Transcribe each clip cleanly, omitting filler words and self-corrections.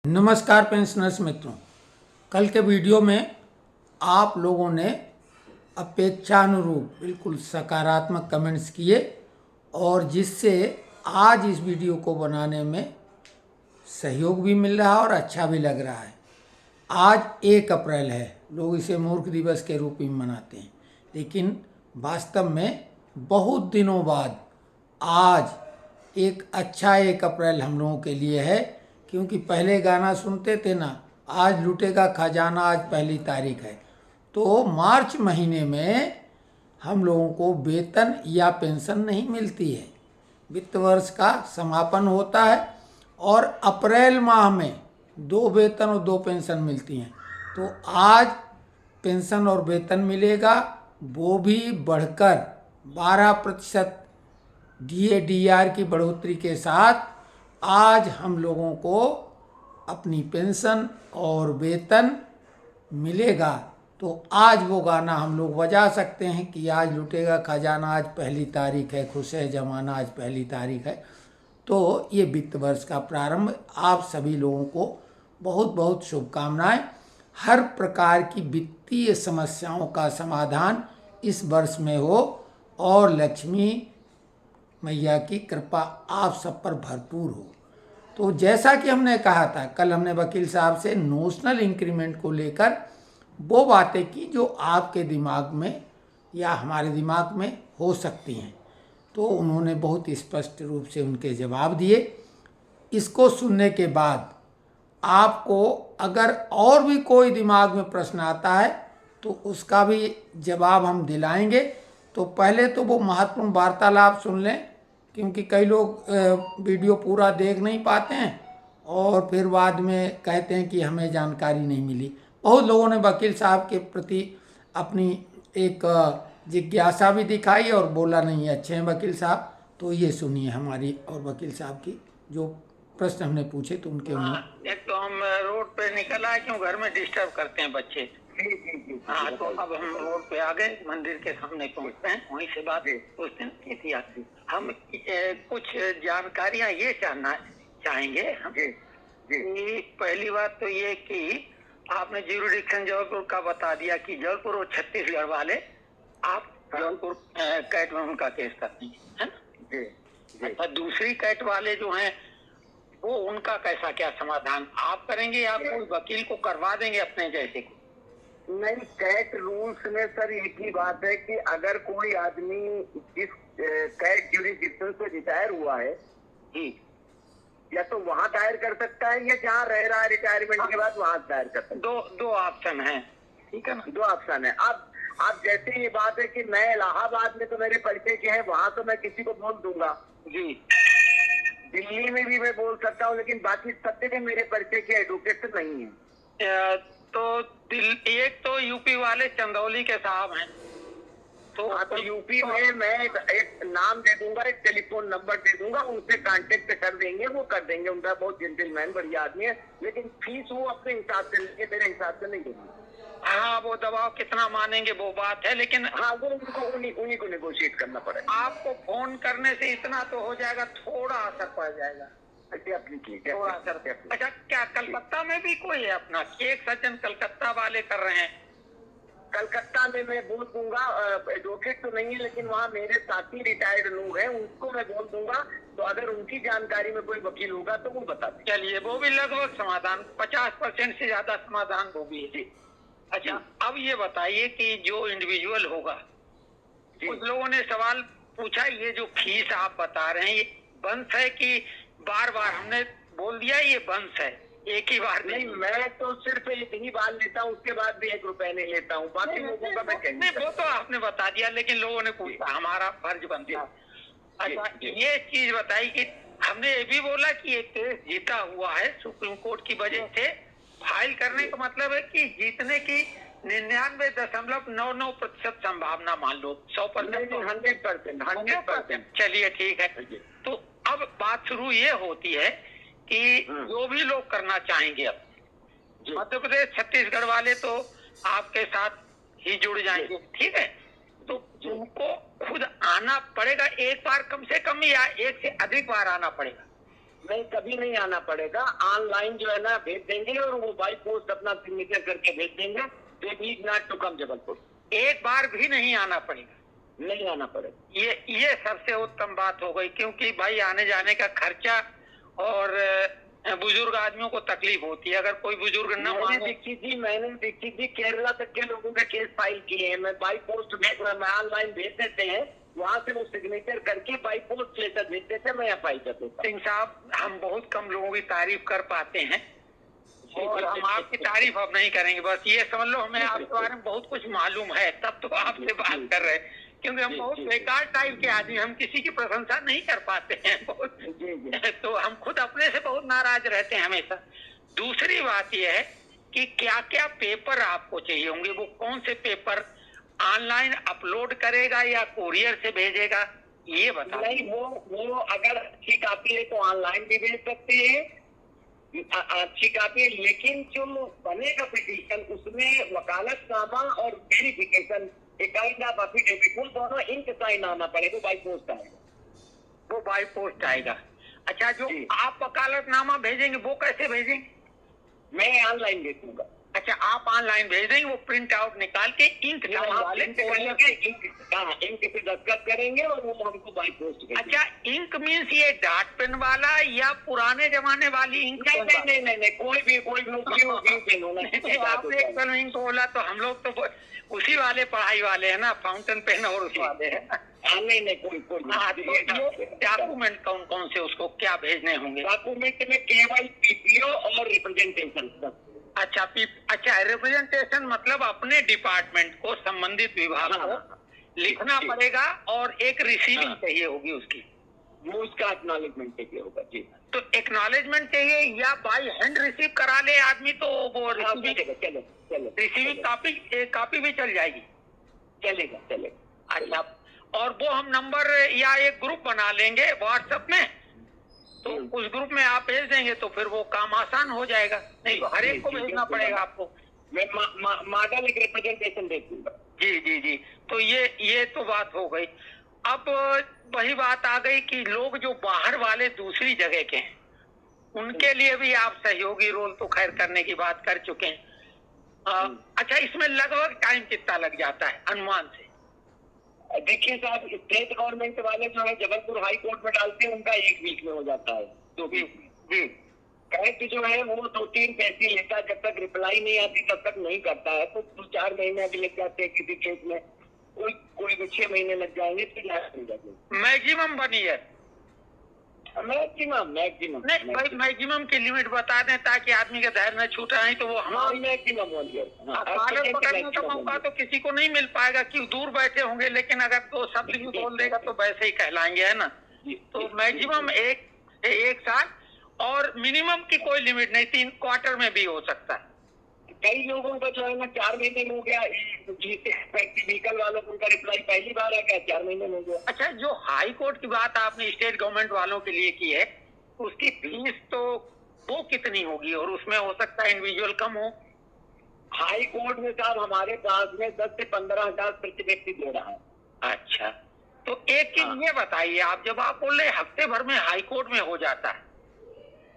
नमस्कार पेंशनर्स मित्रों, कल के वीडियो में आप लोगों ने अपेक्षानुरूप बिल्कुल सकारात्मक कमेंट्स किए और जिससे आज इस वीडियो को बनाने में सहयोग भी मिल रहा है और अच्छा भी लग रहा है। आज 1 अप्रैल है, लोग इसे मूर्ख दिवस के रूप में मनाते हैं, लेकिन वास्तव में बहुत दिनों बाद आज एक अच्छा 1 अप्रैल हम लोगों के लिए है, क्योंकि पहले गाना सुनते थे ना, आज लूटेगा खजाना, आज पहली तारीख है। तो मार्च महीने में हम लोगों को वेतन या पेंशन नहीं मिलती है। वित्त वर्ष का समापन होता है और अप्रैल माह में 2 वेतन और 2 पेंशन मिलती हैं। तो आज पेंशन और वेतन मिलेगा, वो भी बढ़कर 12% DAR की बढ़ोतरी के साथ आज हम लोगों को अपनी पेंशन और वेतन मिलेगा। तो आज वो गाना हम लोग बजा सकते हैं कि आज लुटेगा खजाना, आज पहली तारीख है, खुश है जमाना, आज पहली तारीख है। तो ये वित्त वर्ष का प्रारंभ, आप सभी लोगों को बहुत बहुत शुभकामनाएं। हर प्रकार की वित्तीय समस्याओं का समाधान इस वर्ष में हो और लक्ष्मी मैया की कृपा आप सब पर भरपूर हो। तो जैसा कि हमने कहा था, कल हमने वकील साहब से नोशनल इंक्रीमेंट को लेकर वो बातें की जो आपके दिमाग में या हमारे दिमाग में हो सकती हैं। तो उन्होंने बहुत स्पष्ट रूप से उनके जवाब दिए। इसको सुनने के बाद आपको अगर और भी कोई दिमाग में प्रश्न आता है तो उसका भी जवाब हम दिलाएंगे। तो पहले तो वो महत्वपूर्ण वार्तालाप सुन लें, क्योंकि कई लोग वीडियो पूरा देख नहीं पाते हैं और फिर बाद में कहते हैं कि हमें जानकारी नहीं मिली। बहुत लोगों ने वकील साहब के प्रति अपनी एक जिज्ञासा भी दिखाई और बोला नहीं अच्छे हैं वकील साहब। तो ये सुनिए हमारी और वकील साहब की जो प्रश्न हमने पूछे तो उनके एक तो हम रोड पे निकल आए, क्यों घर में डिस्टर्ब करते हैं बच्चे। हाँ, तो अब हम रोड पे आ गए, मंदिर के सामने पहुँचते हैं, वहीं से बात उस दिन की थी। हम कुछ जानकारियाँ ये जानना चाहेंगे हम कि पहली बात तो ये कि आपने ज्यूरिडिक्शन जबलपुर का बता दिया कि जबलपुर और छत्तीसगढ़ वाले आप जबलपुर कैट में उनका केस करते हैं, है ना। दूसरी कैट वाले जो हैं वो उनका कैसा क्या समाधान आप करेंगे या कोई वकील को करवा देंगे अपने जैसे को? नहीं, कैट रूल्स में सर एक ही बात है कि अगर कोई आदमी जिस कैट ज्यूरिडिक्शन से रिटायर हुआ है या तो वहां दायर कर सकता है या जहाँ रह रहा है रिटायरमेंट के बाद वहां दायर कर सकता है। दो ऑप्शन है, ठीक है ना, 2 ऑप्शन है। अब जैसे ये बात है कि मैं इलाहाबाद में तो मेरे परिचय के हैं, वहां तो मैं किसी को बोल दूंगा जी। दिल्ली में भी मैं बोल सकता हूँ, लेकिन बाकी सत्य में मेरे परिचय के एडवोकेट तो नहीं है। तो एक तो यूपी वाले चंदौली के साहब हैं, तो यूपी में मैं एक नाम दे दूंगा, एक टेलीफोन नंबर दे दूंगा, उनसे कांटेक्ट कर देंगे, वो कर देंगे। उनका बहुत जेंटलमैन बढ़िया आदमी है, लेकिन फीस वो अपने हिसाब से लेंगे, मेरे हिसाब से नहीं देंगे। हाँ, वो दबाव कितना मानेंगे वो बात है, लेकिन हाँ, वो उन्हीं को नेगोशिएट करना पड़ेगा। आपको फोन करने से इतना तो हो जाएगा, थोड़ा असर पड़ जाएगा। थोड़ा असर। अच्छा, क्या कलकत्ता में भी कोई है अपना? एक सज्जन कलकत्ता वाले कर रहे हैं। कलकत्ता में मैं बोल दूंगा, एडवोकेट तो नहीं है, लेकिन वहाँ मेरे साथी रिटायर्ड लोग हैं, उनको मैं बोल दूंगा। तो अगर उनकी जानकारी में कोई वकील होगा तो वो बता दें। चलिए, वो भी लगभग समाधान 50% से ज्यादा समाधान वो भी है। अच्छा, अब ये बताइए कि जो इंडिविजुअल होगा, कुछ लोगों ने सवाल पूछा, ये जो फीस आप बता रहे हैं ये बंस है कि बार बार हमने बोल दिया ये बंस है, एक ही बार? नहीं, मैं तो सिर्फ एक ही बार लेता हूँ, उसके बाद भी 1 रुपए नहीं लेता हूँ। बाकी लोगों का मैं नहीं, वो तो आपने बता दिया, लेकिन लोगों ने पूछा, हमारा फर्ज बनता है। अच्छा, ये चीज बताई कि हमने ये भी बोला कि ये केस जीता हुआ है सुप्रीम कोर्ट की वजह से। फाइल करने का मतलब है कि जीतने की 99.99% संभावना मान लो, 100%। 100%। चलिए ठीक है। तो अब बात शुरू ये होती है कि जो भी लोग करना चाहेंगे, अब मध्य प्रदेश छत्तीसगढ़ वाले तो आपके साथ ही जुड़ जाएंगे, ठीक है। तो उनको खुद आना पड़ेगा एक बार कम से कम, या एक से अधिक बार आना पड़ेगा? नहीं, कभी नहीं आना पड़ेगा। ऑनलाइन जो है ना भेज देंगे और वो बाई पोस्ट अपना सिग्नेचर करके भेज देंगे। They need not to come Jabalpur. एक बार भी नहीं आना पड़ेगा? नहीं आना पड़ेगा। ये सबसे उत्तम बात हो गई, क्योंकि भाई आने जाने का खर्चा और बुजुर्ग आदमियों को तकलीफ होती है। अगर कोई बुजुर्ग न मैंने दीक्षित जी केरला तक के लोगों के केस फाइल किए हैं। मैं बाई पोस्ट भेज रहा, मैं ऑनलाइन भेज देते हैं, वहाँ से वो सिग्नेचर करके बाई पोस्ट लेटर भेज देते हैं, मैं अप्लाई कर देता हूँ। सिंह साहब, हम बहुत कम लोगों की तारीफ कर पाते हैं और हम आपकी तारीफ अब नहीं करेंगे। बस ये समझ लो हमें आपके बारे में बहुत कुछ मालूम है, तब तो आपसे बात कर रहे हैं, क्योंकि हम बहुत बेकार टाइप के आदमी, हम किसी की प्रशंसा नहीं कर पाते हैं बहुत, तो हम खुद अपने से बहुत नाराज रहते हैं हमेशा। दूसरी बात यह है कि क्या क्या पेपर आपको चाहिए होंगे, वो कौन से पेपर ऑनलाइन अपलोड करेगा या कुरियर से भेजेगा, ये बता। नहीं, वो अगर अच्छी कॉपी है तो ऑनलाइन भी भेज सकते हैं, अच्छी कॉपी है, लेकिन जो बनेगा पिटीशन उसमें वकालतनामा और वेरिफिकेशन एक काइंड ऑफ एफिडेविट, वो दोनों इंक साइन आना पड़ेगा, बाई पोस्ट आएगा। वो बाई पोस्ट आएगा। अच्छा, जो आप वकालतनामा भेजेंगे वो कैसे भेजेंगे? मैं ऑनलाइन भेज दूंगा। अच्छा, आप ऑनलाइन भेज देंगे, वो प्रिंट आउट निकाल के इंक इंक से दस्तखत करेंगे और वो हमको बाई पोस्ट। अच्छा, इंक मीन्स ये डॉट पेन वाला या पुराने जमाने वाली इंक? नहीं, कोई भी पेन होना। आपने एक पेन इंक बोला तो हम लोग तो उसी वाले पढ़ाई वाले है ना, फाउंटेन पेन और उसी वाले है। नहीं, कोई डॉक्यूमेंट कौन कौन से उसको क्या भेजने होंगे? डॉक्यूमेंट में केवल पीपीओ और रिप्रेजेंटेशन। अच्छा, रिप्रेजेंटेशन मतलब अपने डिपार्टमेंट को, संबंधित विभाग को लिखना पड़ेगा और एक रिसीविंग चाहिए होगी उसकी, वो उसका एक्नॉलेजमेंट चाहिए होगा जी। तो एक्नॉलेजमेंट चाहिए या बाई हैंड रिसीव करा ले आदमी तो वो रिसीविंग कॉपी भी चल जाएगी? चलेगा। अच्छा, और वो हम नंबर या एक ग्रुप बना लेंगे व्हाट्सएप में, तो उस ग्रुप में आप भेज देंगे तो फिर वो काम आसान हो जाएगा। नहीं तो हर एक को भेजना पड़ेगा आपको। मैं मॉडल एक रिप्रेजेंटेशन दे दूंगा। जी, तो ये तो बात हो गई। अब वही बात आ गई कि लोग जो बाहर वाले दूसरी जगह के हैं उनके लिए भी आप सहयोगी रोल तो खैर करने की बात कर चुके हैं। अच्छा, इसमें लगभग टाइम कितना लग जाता है अनुमान से? देखिए साहब, स्टेट गवर्नमेंट वाले जो है जबलपुर हाई कोर्ट में डालते हैं, उनका 1 वीक में हो जाता है। 2 वीक जी। कैट जो है वो 2-3 पैसे लेता है, जब तक रिप्लाई नहीं आती तब तक नहीं करता है, तो 2-4 महीने भी लग जाते हैं किसी केस में, कोई 6 महीने लग जाएंगे, तो मैक्सिमम 1 ईयर? मैक्सिमम नहीं भाई, मैक्सिमम की लिमिट बता दें ताकि आदमी का धैर्य न छूटा, नहीं तो वो मैक्सिमम 1 ईयर। कागज पकड़ने का मौका तो किसी को नहीं मिल पाएगा कि दूर बैठे होंगे, लेकिन अगर 2 शब्द भी बोल देगा तो वैसे ही कहलाएंगे, है ना? तो मैक्सिमम 1 साल, और मिनिमम की कोई लिमिट नहीं, 3 क्वार्टर में भी हो सकता है। कई लोगों का जो है ना 4 महीने में हो गया, व्हीकल वालों को उनका रिप्लाई पहली बार आ गया, 4 महीने में हो गया। अच्छा, जो हाई कोर्ट की बात आपने स्टेट गवर्नमेंट वालों के लिए की है, उसकी फीस तो वो कितनी होगी, और उसमें हो सकता है इंडिविजुअल कम हो? हाई कोर्ट में साहब हमारे पास में 10 से 15 हजार प्रति व्यक्ति दे रहा है। अच्छा, तो एक चीज ये बताइए, आप जब आप बोल रहे हफ्ते भर में हाई कोर्ट में हो जाता है,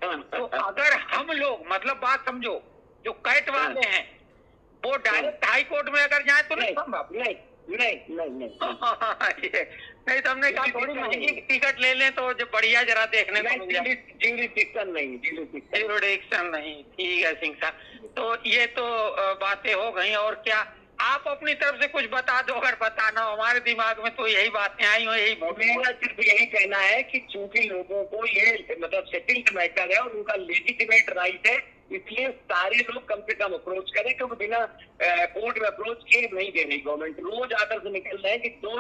तो अगर हम लोग, मतलब बात समझो, जो कैट वाले हैं वो डायरेक्ट हाई कोर्ट में अगर जाए तो नहीं संभव? नहीं तो हमने कहा थोड़ी महंगी टिकट ले लें तो जो बढ़िया जरा देखने को मिल जाए। जुरिडिक्शन नहीं, ठीक है सिंह साहब, तो ये तो बातें हो गई, और क्या आप अपनी तरफ से कुछ बता दो, अगर बताना हो? हमारे दिमाग में तो यही बातें आई हो, मेरा सिर्फ यही कहना है कि चूंकि लोगों को ये मतलब सेटल्ड मैटर है और उनका लेजिटिमेट राइट है, इसलिए सारे लोग कम से कम अप्रोच करें, क्योंकि बिना कोर्ट में अप्रोच किए नहीं दे रही गवर्नमेंट। रोज आर्डर से निकल रहे हैं कि गो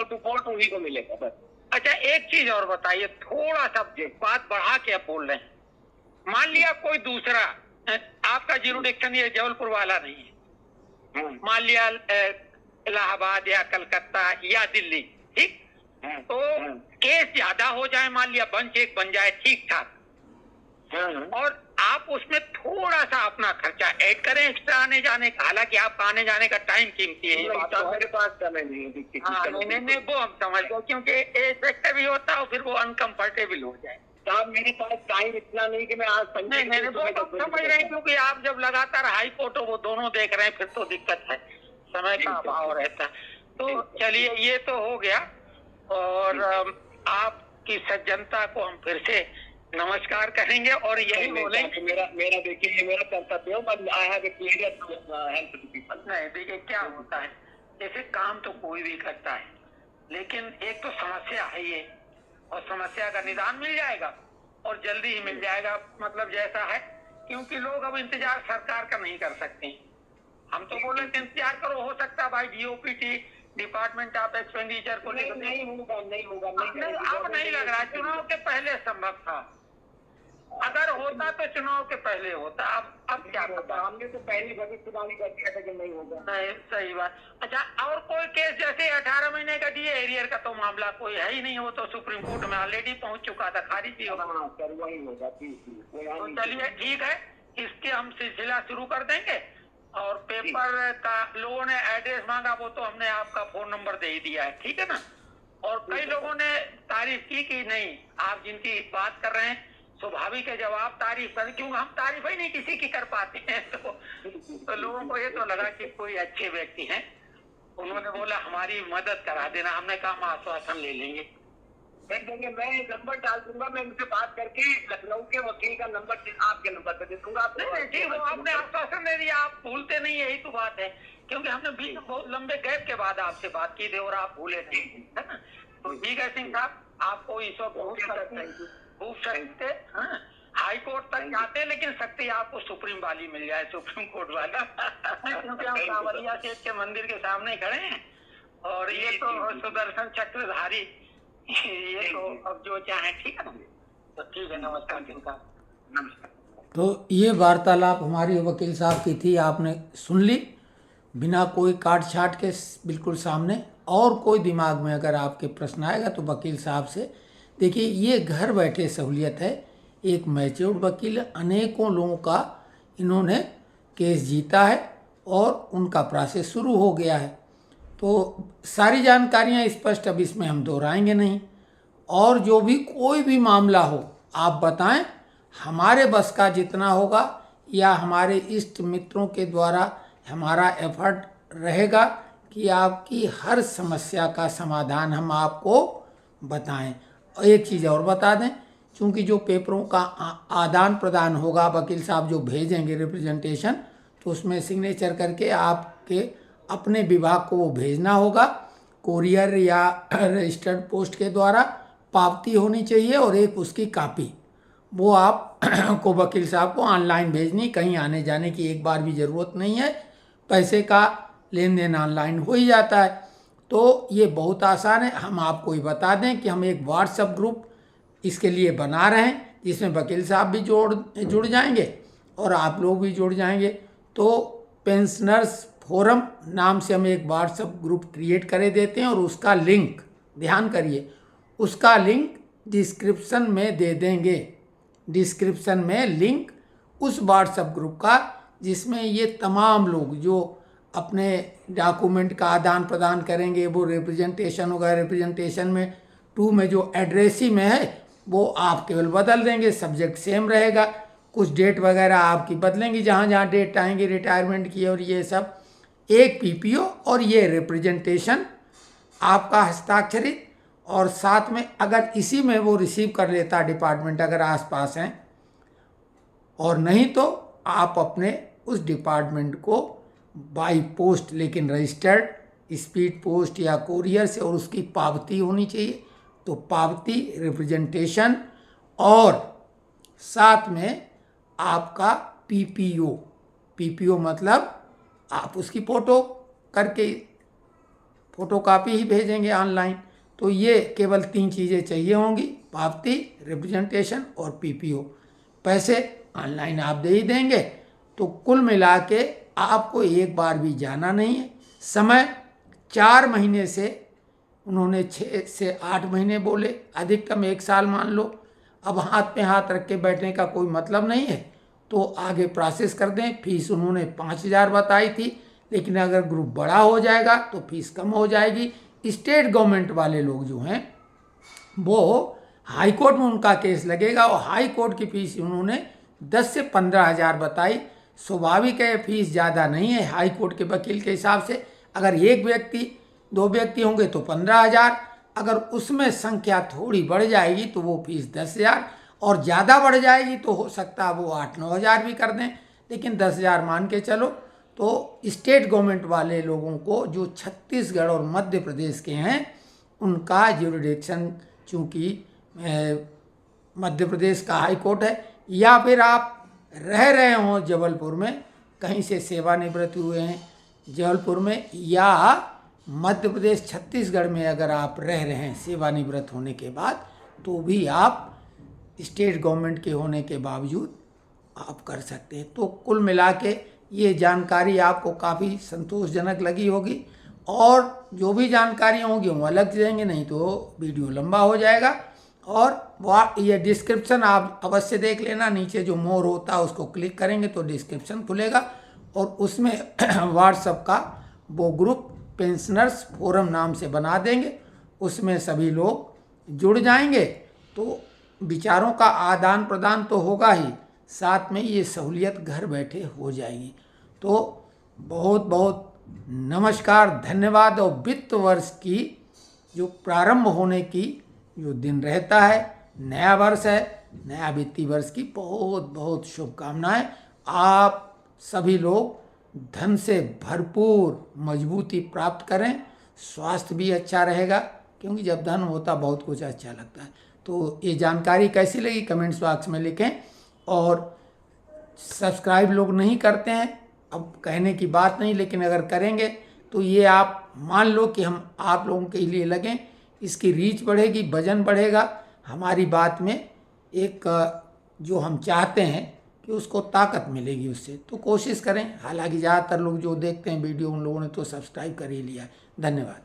टू कोर्ट उन्हीं को मिलेगा बस। अच्छा, एक चीज और बताइए, थोड़ा सा बात बढ़ा के आप बोल रहे हैं। मान लिया कोई दूसरा, आपका ज्यूरिडिक्शन ये जबलपुर वाला नहीं है, मान लिया इलाहाबाद या कलकत्ता या दिल्ली, ठीक? तो केस ज्यादा हो जाए, मान लिया बेंच एक बन जाए ठीक ठाक, और आप उसमें थोड़ा सा अपना खर्चा ऐड करें एक्स्ट्रा आने जाने का, हालांकि आपका आने जाने का टाइम कीमती है, मेरे पास समय नहीं है। नहीं, वो हम समझ गए, क्योंकि एज भी होता है और फिर वो अनकंफर्टेबल हो जाए। साहब मेरे पास टाइम इतना नहीं कि मैं आज नहीं नहीं वो तो समझ रहे हैं, क्योंकि आप जब लगातार हाई कोर्ट वो दोनों देख रहे हैं फिर तो दिक्कत है, समय का अभाव रहता है। तो चलिए ये तो हो गया, और आपकी सज्जनता को हम फिर से नमस्कार करेंगे और यही बोलेंगे। मेरा देखिए ये मेरा कर्तव्य है, I have a clear help to people. नहीं देखिए क्या होता है, जैसे काम तो कोई भी करता है, लेकिन एक तो समस्या है ये, और समस्या का निदान मिल जाएगा और जल्दी ही मिल जाएगा, मतलब जैसा है, क्योंकि लोग अब इंतजार सरकार का नहीं कर सकते। हम तो बोले इंतजार करो, हो सकता है भाई डीओपीटी डिपार्टमेंट ऑफ एक्सपेंडिचर को लेकर नहीं होगा अब नहीं लग रहा, चुनाव के पहले संभव था, अगर होता तो चुनाव के पहले होता। अब क्या पता, हमने तो पहली भविष्यवाणी कर दिया था कि नहीं होगा। नहीं सही बात। अच्छा, और कोई केस जैसे 18 महीने का डीए एरियर का तो मामला कोई है ही नहीं, वो तो सुप्रीम कोर्ट में ऑलरेडी पहुंच चुका था, खारिज भी होगा। सर वही होगा। तो चलिए ठीक है, इसके हम सिलसिला शुरू कर देंगे, और पेपर का लोगों ने एड्रेस मांगा, वो तो हमने आपका फोन नंबर दे ही दिया है, ठीक है ना। और कई लोगों ने तारीफ की कि नहीं, आप जिनकी बात कर रहे हैं स्वाभाविक है, जब आप तारीफ करें, क्योंकि हम तारीफ ही नहीं किसी की कर पाते हैं, तो लोगों को ये तो लगा कि कोई अच्छे व्यक्ति हैं, उन्होंने बोला हमारी मदद करा देना। हमने कहा हम आश्वासन ले लेंगे, देंगे। मैं नंबर डाल दूंगा, मैं उनसे बात करके लखनऊ के वकील का नंबर आपके नंबर पे दे दूंगा। ठीक, वो आपने आश्वासन दे दिया, आप भूलते नहीं, यही तो बात है, क्योंकि हमने बीच में बहुत लंबे गैप के बाद आपसे बात की थी और आप भूले थे, है ना। तो ठीक है सिंह साहब, आपको इस वक्त खूब सकते हाई कोर्ट तक जाते, लेकिन शक्ति आपको सुप्रीम वाली मिल जाए, सुप्रीम कोर्ट वाला, क्योंकि हम कांवरिया सेठ के मंदिर के सामने खड़े हैं, और ये तो सुदर्शन चक्रधारी, ये तो अब जो चाहे, ठीक है ना। तो ठीक है, नमस्कार सिंह साहब, नमस्कार। तो ये वार्तालाप हमारी वकील साहब की थी, आपने सुन ली, बिना कोई काट छाट के, बिल्कुल सामने। और कोई दिमाग में अगर आपके प्रश्न आएगा तो वकील साहब से देखिए, ये घर बैठे सहूलियत है, एक मैच्योर्ड वकील, अनेकों लोगों का इन्होंने केस जीता है और उनका प्रोसेस शुरू हो गया है। तो सारी जानकारियां स्पष्ट अब इसमें हम दोहराएंगे नहीं, और जो भी कोई भी मामला हो आप बताएं, हमारे बस का जितना होगा या हमारे इष्ट मित्रों के द्वारा हमारा एफर्ट रहेगा कि आपकी हर समस्या का समाधान हम आपको बताएं। और एक चीज़ और बता दें, क्योंकि जो पेपरों का आदान प्रदान होगा, वकील साहब जो भेजेंगे रिप्रेजेंटेशन, तो उसमें सिग्नेचर करके आपके अपने विभाग को वो भेजना होगा, कोरियर या रजिस्टर्ड पोस्ट के द्वारा, पावती होनी चाहिए और एक उसकी कॉपी, वो आप को वकील साहब को ऑनलाइन भेजनी, कहीं आने जाने की एक बार भी ज़रूरत नहीं है, पैसे का लेन देन ऑनलाइन हो ही जाता है। तो ये बहुत आसान है। हम आपको ही बता दें कि हम एक व्हाट्सएप ग्रुप इसके लिए बना रहे हैं, जिसमें वकील साहब भी जुड़ जाएंगे और आप लोग भी जुड़ जाएंगे। तो पेंशनर्स फोरम नाम से हम एक व्हाट्सएप ग्रुप क्रिएट करे देते हैं, और उसका लिंक, ध्यान करिए, उसका लिंक डिस्क्रिप्शन में दे देंगे, डिस्क्रिप्शन में लिंक उस व्हाट्सएप ग्रुप का, जिसमें ये तमाम लोग जो अपने डॉक्यूमेंट का आदान प्रदान करेंगे, वो रिप्रेजेंटेशन होगा, रिप्रेजेंटेशन में 2 में जो एड्रेसी में है वो आप केवल बदल देंगे, सब्जेक्ट सेम रहेगा, कुछ डेट वगैरह आपकी बदलेंगी, जहाँ जहाँ डेट आएंगे रिटायरमेंट की, और ये सब एक पीपीओ और ये रिप्रेजेंटेशन आपका हस्ताक्षरित, और साथ में अगर इसी में वो रिसीव कर लेता डिपार्टमेंट अगर आसपास हैं, और नहीं तो आप अपने उस डिपार्टमेंट को बाई पोस्ट, लेकिन रजिस्टर्ड स्पीड पोस्ट या कोरियर से, और उसकी पावती होनी चाहिए। तो पावती, रिप्रेजेंटेशन और साथ में आपका पीपीओ, पीपीओ मतलब आप उसकी फ़ोटो करके फ़ोटोकॉपी ही भेजेंगे ऑनलाइन। तो ये केवल 3 चीज़ें चाहिए होंगी, पावती, रिप्रेजेंटेशन और पीपीओ। पैसे ऑनलाइन आप दे ही देंगे। तो कुल मिला के आपको एक बार भी जाना नहीं है। समय 4 महीने से उन्होंने 6 से 8 महीने बोले, अधिकतम 1 साल मान लो। अब हाथ पे हाथ रख के बैठने का कोई मतलब नहीं है, तो आगे प्रोसेस कर दें। फीस उन्होंने 5,000 बताई थी, लेकिन अगर ग्रुप बड़ा हो जाएगा तो फीस कम हो जाएगी। स्टेट गवर्नमेंट वाले लोग जो हैं वो हाई कोर्ट में उनका केस लगेगा और हाई कोर्ट की फीस उन्होंने 10 से 15,000 बताई। स्वाभाविक है फीस ज़्यादा नहीं है हाई कोर्ट के वकील के हिसाब से। अगर एक व्यक्ति 2 व्यक्ति होंगे तो 15,000, अगर उसमें संख्या थोड़ी बढ़ जाएगी तो वो फीस 10,000, और ज़्यादा बढ़ जाएगी तो हो सकता है वो 8-9,000 भी कर दें, लेकिन 10,000 मान के चलो। तो स्टेट गवर्नमेंट वाले लोगों को जो छत्तीसगढ़ और मध्य प्रदेश के हैं उनका ज्यूरिडिक्शन, चूँकि मध्य प्रदेश का हाई कोर्ट है, या फिर आप रह रहे हों जबलपुर में, कहीं से सेवानिवृत्त हुए हैं जबलपुर में, या मध्य प्रदेश छत्तीसगढ़ में अगर आप रह रहे हैं सेवानिवृत्त होने के बाद, तो भी आप स्टेट गवर्नमेंट के होने के बावजूद आप कर सकते हैं। तो कुल मिला के ये जानकारी आपको काफ़ी संतोषजनक लगी होगी, और जो भी जानकारियाँ होंगी वो अलग से देंगे, नहीं तो वीडियो लंबा हो जाएगा। और ये डिस्क्रिप्शन आप अवश्य देख लेना, नीचे जो मोर होता है उसको क्लिक करेंगे तो डिस्क्रिप्शन खुलेगा, और उसमें व्हाट्सएप का वो ग्रुप पेंशनर्स फोरम नाम से बना देंगे, उसमें सभी लोग जुड़ जाएंगे तो विचारों का आदान प्रदान तो होगा ही, साथ में ये सहूलियत घर बैठे हो जाएगी। तो बहुत बहुत नमस्कार, धन्यवाद। और वित्त वर्ष की जो प्रारंभ होने की जो दिन रहता है, नया वर्ष है, नया वित्तीय वर्ष की बहुत बहुत शुभकामनाएं। आप सभी लोग धन से भरपूर मजबूती प्राप्त करें, स्वास्थ्य भी अच्छा रहेगा, क्योंकि जब धन होता बहुत कुछ अच्छा लगता है। तो ये जानकारी कैसी लगी कमेंट्स बॉक्स में लिखें, और सब्सक्राइब लोग नहीं करते हैं, अब कहने की बात नहीं, लेकिन अगर करेंगे तो ये आप मान लो कि हम आप लोगों के लिए लगें, इसकी रीच बढ़ेगी, वजन बढ़ेगा, हमारी बात में एक जो हम चाहते हैं कि उसको ताकत मिलेगी उससे। तो कोशिश करें, हालांकि ज़्यादातर लोग जो देखते हैं वीडियो उन लोगों ने तो सब्सक्राइब कर ही लिया है। धन्यवाद।